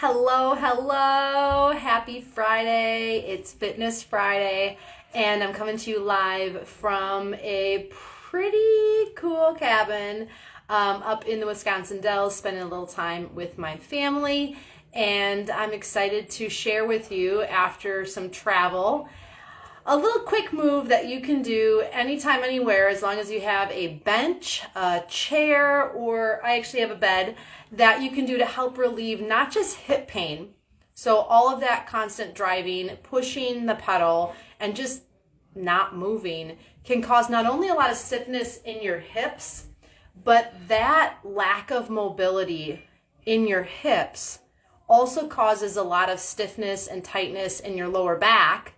Hello, hello. Happy Friday. It's Fitness Friday, and I'm coming to you live from a pretty cool cabin up in the Wisconsin Dells, spending a little time with my family. And I'm excited to share with you, after some travel, a little quick move that you can do anytime, anywhere, as long as you have a bench, a chair, or I actually have a bed, that you can do to help relieve not just hip pain. So all of that constant driving, pushing the pedal, and just not moving can cause not only a lot of stiffness in your hips, but that lack of mobility in your hips also causes a lot of stiffness and tightness in your lower back.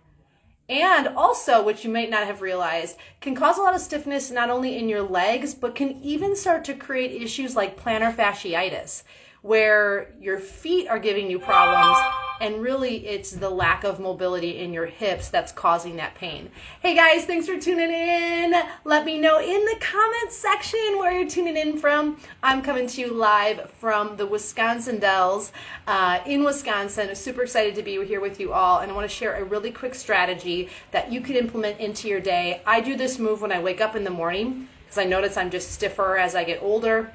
And also, which you might not have realized, can cause a lot of stiffness not only in your legs, but can even start to create issues like plantar fasciitis, where your feet are giving you problems, and really it's the lack of mobility in your hips that's causing that pain. Hey guys, thanks for tuning in. Let me know in the comments section where you're tuning in from. I'm coming to you live from the Wisconsin Dells in Wisconsin. Super excited to be here with you all, and I want to share a really quick strategy that you can implement into your day. I do this move when I wake up in the morning because I notice I'm just stiffer as I get older,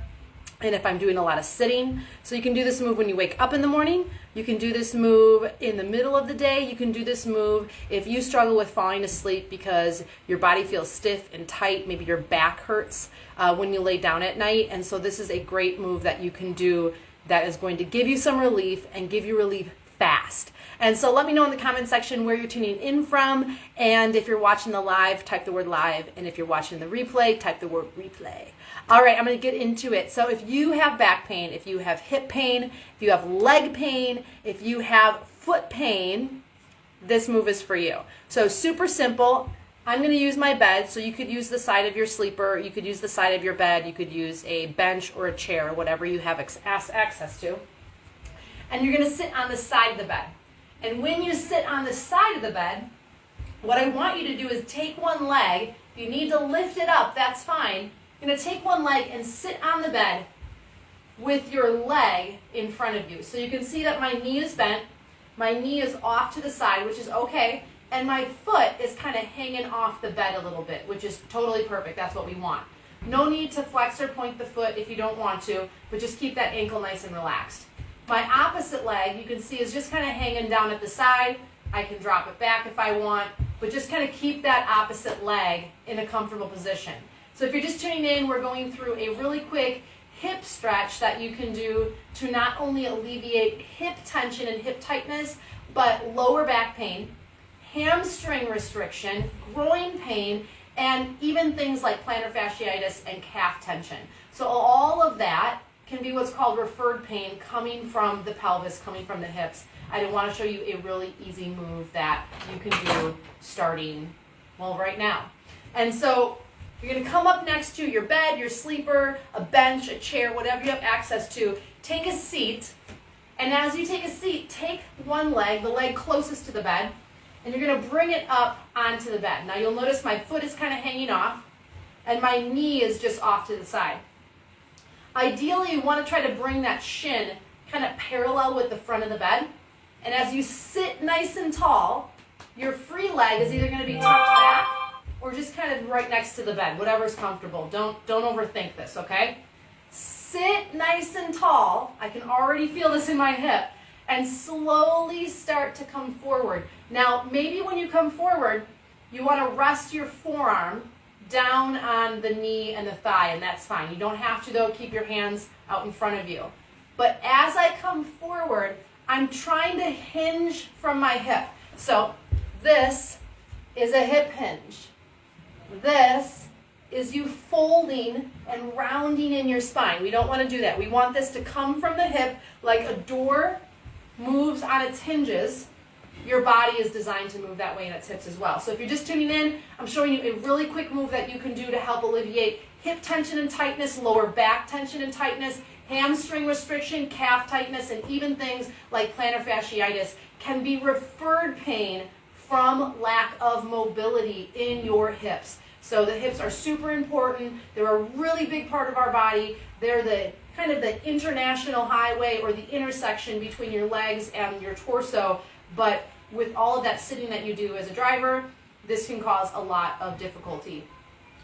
and if I'm doing a lot of sitting. So you can do this move when you wake up in the morning. You can do this move in the middle of the day. You can do this move if you struggle with falling asleep because your body feels stiff and tight. Maybe your back hurts when you lay down at night. And so this is a great move that you can do that is going to give you some relief and give you relief fast. And so let me know in the comment section where you're tuning in from. And if you're watching the live, type the word live. And if you're watching the replay, type the word replay. All right, I'm going to get into it. So if you have back pain, if you have hip pain, if you have leg pain, if you have foot pain, this move is for you. So super simple. I'm going to use my bed. So you could use the side of your sleeper. You could use the side of your bed. You could use a bench or a chair, whatever you have access to. And you're going to sit on the side of the bed. And when you sit on the side of the bed, what I want you to do is take one leg. If you need to lift it up, that's fine. You're going to take one leg and sit on the bed with your leg in front of you. So you can see that my knee is bent, my knee is off to the side, which is okay, and my foot is kind of hanging off the bed a little bit, which is totally perfect. That's what we want. No need to flex or point the foot if you don't want to, but just keep that ankle nice and relaxed. My opposite leg, you can see, is just kind of hanging down at the side. I can drop it back if I want, but just kind of keep that opposite leg in a comfortable position. So if you're just tuning in, we're going through a really quick hip stretch that you can do to not only alleviate hip tension and hip tightness, but lower back pain, hamstring restriction, groin pain, and even things like plantar fasciitis and calf tension. So all of that can be what's called referred pain coming from the pelvis, coming from the hips. I want to show you a really easy move that you can do starting, well, right now. And so you're going to come up next to your bed, your sleeper, a bench, a chair, whatever you have access to. Take a seat, and as you take a seat, take one leg, the leg closest to the bed, and you're going to bring it up onto the bed. Now you'll notice my foot is kind of hanging off, and my knee is just off to the side. Ideally, you want to try to bring that shin kind of parallel with the front of the bed, and as you sit nice and tall, your free leg is either going to be tucked back or just kind of right next to the bed, whatever's comfortable. Don't overthink this, okay? Sit nice and tall. I can already feel this in my hip. And slowly start to come forward. Now, maybe when you come forward, you want to rest your forearm down on the knee and the thigh, and that's fine. You don't have to, though. Keep your hands out in front of you. But as I come forward, I'm trying to hinge from my hip. So this is a hip hinge. This is you folding and rounding in your spine. We don't want to do that. We want this to come from the hip like a door moves on its hinges. Your body is designed to move that way in its hips as well. So if you're just tuning in, I'm showing you a really quick move that you can do to help alleviate hip tension and tightness, lower back tension and tightness, hamstring restriction, calf tightness, and even things like plantar fasciitis can be referred pain from lack of mobility in your hips. So the hips are super important. They're a really big part of our body. They're the kind of the international highway or the intersection between your legs and your torso, but with all of that sitting that you do as a driver, this can cause a lot of difficulty.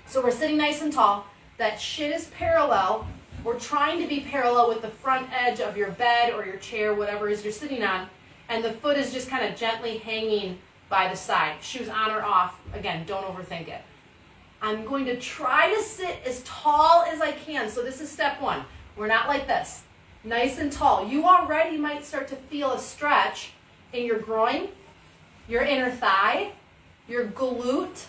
So we're sitting nice and tall. That shin is parallel. We're trying to be parallel with the front edge of your bed or your chair, whatever it is you're sitting on, and the foot is just kind of gently hanging by the side. Shoes on or off. Again, don't overthink it. I'm going to try to sit as tall as I can. So this is step one. We're not like this. Nice and tall. You already might start to feel a stretch in your groin, your inner thigh, your glute,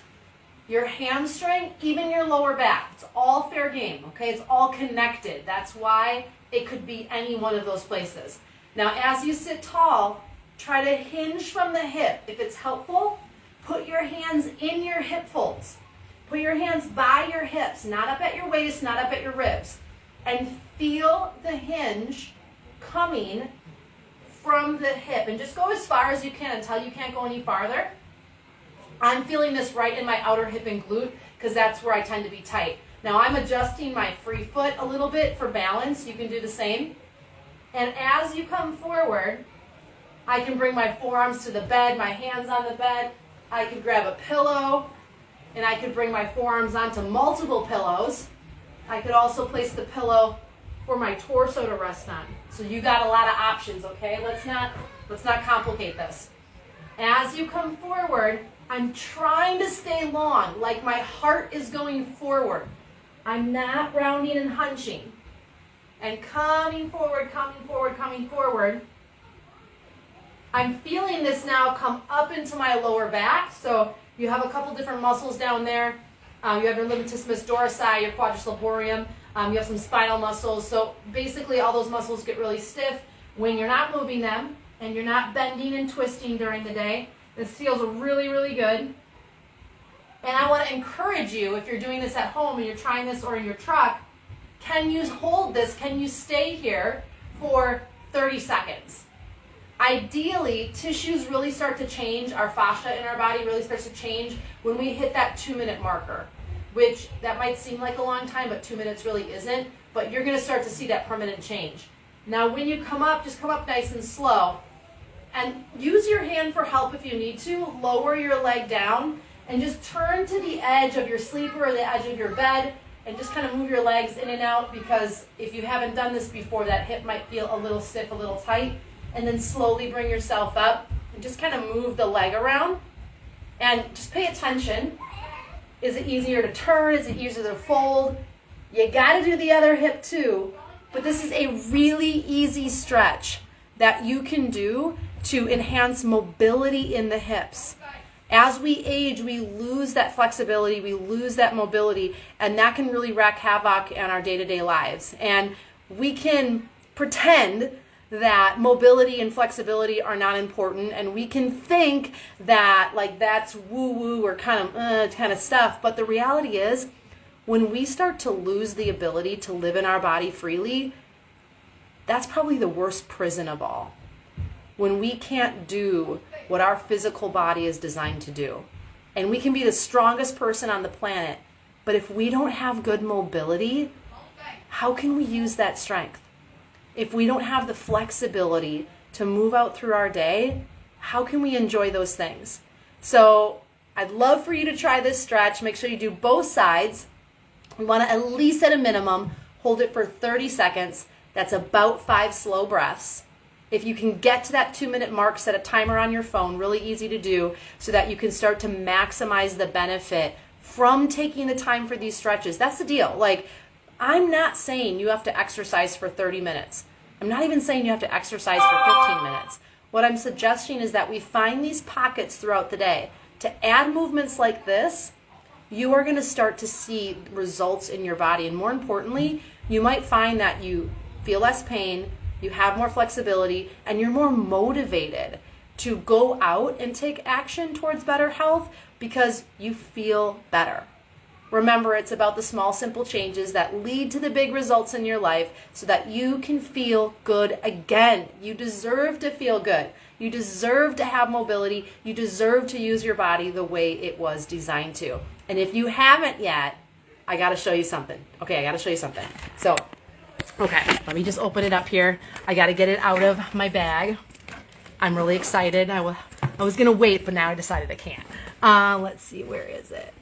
your hamstring, even your lower back. It's all fair game, okay? It's all connected. That's why it could be any one of those places. Now, as you sit tall, try to hinge from the hip. If it's helpful, put your hands in your hip folds. Put your hands by your hips, not up at your waist, not up at your ribs. And feel the hinge coming from the hip. And just go as far as you can until you can't go any farther. I'm feeling this right in my outer hip and glute because that's where I tend to be tight. Now I'm adjusting my free foot a little bit for balance. You can do the same. And as you come forward, I can bring my forearms to the bed, my hands on the bed. I can grab a pillow, and I could bring my forearms onto multiple pillows. I could also place the pillow for my torso to rest on. So you got a lot of options, okay? Let's not complicate this. As you come forward, I'm trying to stay long, like my heart is going forward. I'm not rounding and hunching. And coming forward, coming forward, coming forward. I'm feeling this now come up into my lower back. So you have a couple different muscles down there. You have your limissimus dorsi, your quadriceps laborium. You have some spinal muscles. So basically all those muscles get really stiff when you're not moving them and you're not bending and twisting during the day. This feels really, really good. And I want to encourage you, if you're doing this at home and you're trying this or in your truck, can you hold this? Can you stay here for 30 seconds? Ideally, tissues really start to change. Our fascia in our body really starts to change when we hit that 2-minute marker, which that might seem like a long time, but 2 minutes really isn't. But you're going to start to see that permanent change. Now, when you come up, just come up nice and slow. And use your hand for help if you need to. Lower your leg down and just turn to the edge of your sleeper or the edge of your bed and just kind of move your legs in and out, because if you haven't done this before, that hip might feel a little stiff, a little tight. And then slowly bring yourself up and just kind of move the leg around. And just pay attention. Is it easier to turn? Is it easier to fold? You got to do the other hip too. But this is a really easy stretch that you can do to enhance mobility in the hips. As we age, we lose that flexibility, we lose that mobility, and that can really wreak havoc in our day-to-day lives. And we can pretend that mobility and flexibility are not important, and we can think that like that's woo-woo or kind of stuff. But the reality is, when we start to lose the ability to live in our body freely, that's probably the worst prison of all. When we can't do what our physical body is designed to do. And we can be the strongest person on the planet, but if we don't have good mobility, how can we use that strength? If we don't have the flexibility to move out through our day, how can we enjoy those things? So I'd love for you to try this stretch. Make sure you do both sides. We want to, at least at a minimum, hold it for 30 seconds. That's about 5 slow breaths. If you can get to that 2-minute mark, set a timer on your phone, really easy to do, so that you can start to maximize the benefit from taking the time for these stretches. That's the deal. Like, I'm not saying you have to exercise for 30 minutes. I'm not even saying you have to exercise for 15 minutes. What I'm suggesting is that we find these pockets throughout the day. To add movements like this, you are going to start to see results in your body. And more importantly, you might find that you feel less pain, you have more flexibility, and you're more motivated to go out and take action towards better health because you feel better. Remember, it's about the small, simple changes that lead to the big results in your life so that you can feel good again. You deserve to feel good. You deserve to have mobility. You deserve to use your body the way it was designed to. And if you haven't yet, I got to show you something. Okay, I got to show you something. So Okay, let me just open it up here. I got to get it out of my bag. I'm really excited. I was going to wait, but now I decided I can't. Let's see, where is it?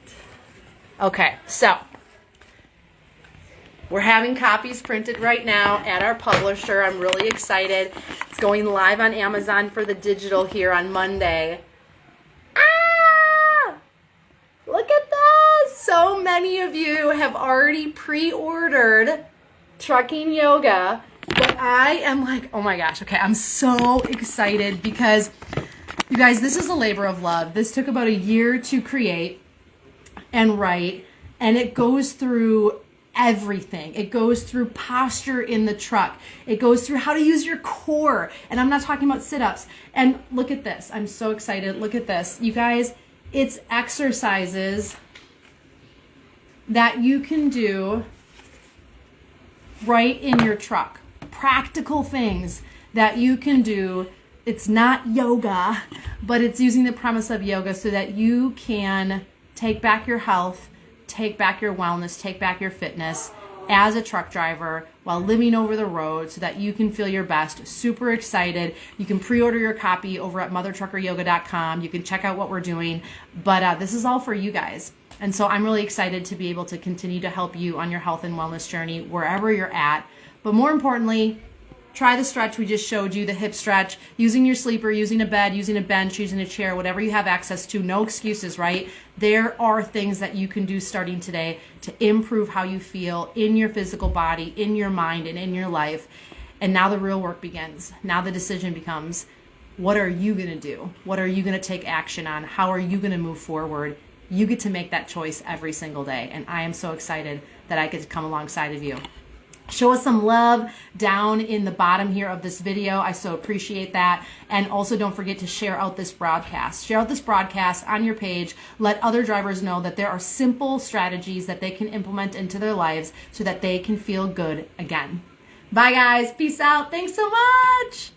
Okay, so we're having copies printed right now at our publisher. I'm really excited. It's going live on Amazon for the digital here on Monday. Ah! Look at this! So many of you have already pre-ordered Trucking Yoga, but I am like, oh my gosh, okay, I'm so excited because, you guys, this is a labor of love. This took about a year to create and write, and it goes through everything. It goes through posture in the truck. It goes through how to use your core, and I'm not talking about sit-ups. And look at this. I'm so excited. Look at this. You guys, it's exercises that you can do right in your truck. Practical things that you can do. It's not yoga, but it's using the premise of yoga so that you can take back your health, take back your wellness, take back your fitness as a truck driver while living over the road so that you can feel your best. Super excited. You can pre-order your copy over at mothertruckeryoga.com. You can check out what we're doing, but this is all for you guys. And so I'm really excited to be able to continue to help you on your health and wellness journey wherever you're at. But more importantly, try the stretch we just showed you, the hip stretch, using your sleeper, using a bed, using a bench, using a chair, whatever you have access to. No excuses, right? There are things that you can do starting today to improve how you feel in your physical body, in your mind, and in your life. And now the real work begins. Now the decision becomes, what are you going to do? What are you going to take action on? How are you going to move forward? You get to make that choice every single day. And I am so excited that I get to come alongside of you. Show us some love down in the bottom here of this video. I so appreciate that. And also don't forget to share out this broadcast. Share out this broadcast on your page. Let other drivers know that there are simple strategies that they can implement into their lives so that they can feel good again. Bye guys. Peace out. Thanks so much.